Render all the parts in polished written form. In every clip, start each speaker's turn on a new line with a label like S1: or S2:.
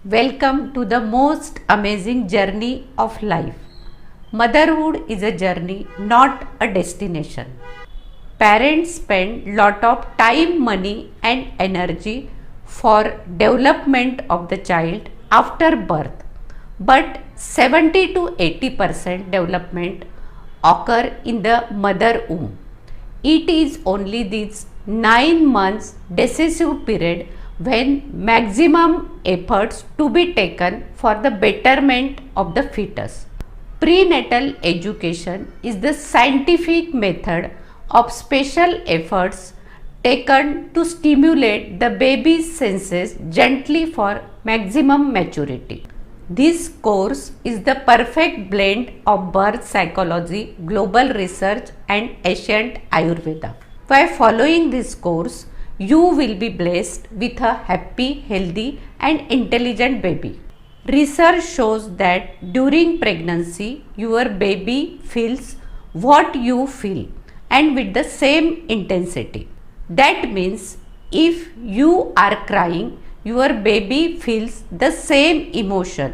S1: Welcome to the most amazing journey of life. Motherhood is a journey, not a destination. Parents spend lot of time, money and energy for development of the child after birth. But 70 to 80% development occur in the mother womb. It is only this 9 months decisive period when maximum efforts to be taken for the betterment of the fetus. Prenatal education is the scientific method of special efforts taken to stimulate the baby's senses gently for maximum maturity. This course is the perfect blend of birth psychology, global research and ancient Ayurveda. By following this course, you will be blessed with a happy, healthy and intelligent baby. Research shows that during pregnancy, your baby feels what you feel and with the same intensity. That means if you are crying, your baby feels the same emotion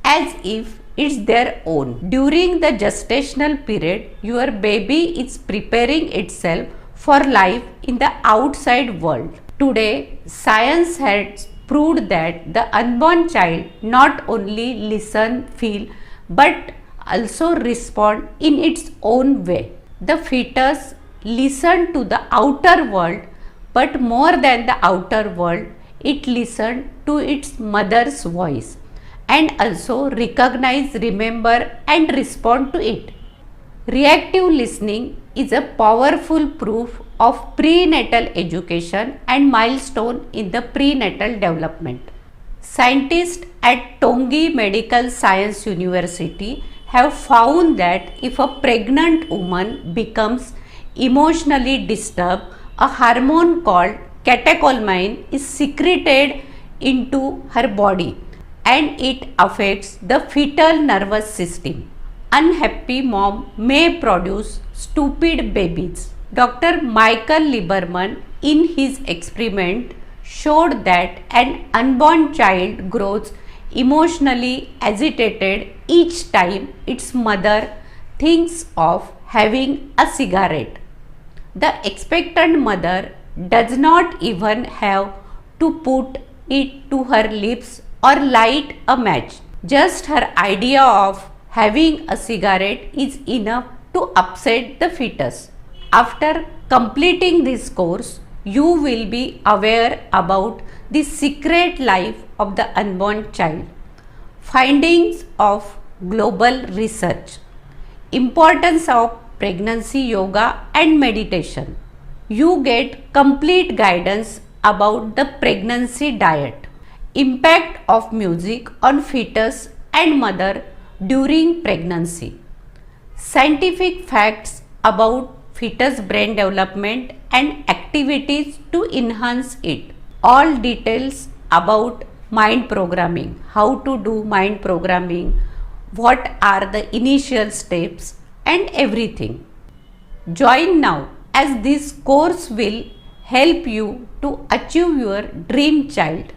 S1: as if it's their own. During the gestational period, your baby is preparing itself for life in the outside world. Today, science has proved that the unborn child not only listen, feel, but also respond in its own way. The fetus listen to the outer world, but more than the outer world, it listen to its mother's voice and also recognize, remember and respond to it. Reactive listening is a powerful proof of prenatal education and milestone in the prenatal development. Scientists at Tongji Medical Science University have found that if a pregnant woman becomes emotionally disturbed, a hormone called catecholamine is secreted into her body and it affects the fetal nervous system. Unhappy mom may produce stupid babies. Dr. Michael Lieberman in his experiment showed that an unborn child grows emotionally agitated each time its mother thinks of having a cigarette. The expectant mother does not even have to put it to her lips or light a match. Just her idea of having a cigarette is enough to upset the fetus. After completing this course, you will be aware about the secret life of the unborn child. Findings of global research. Importance of pregnancy yoga and meditation. You get complete guidance about the pregnancy diet. Impact of music on fetus and mother during pregnancy. Scientific facts about fetus brain development and activities to enhance it. All details about mind programming, how to do mind programming, what are the initial steps and everything. Join now as this course will help you to achieve your dream child.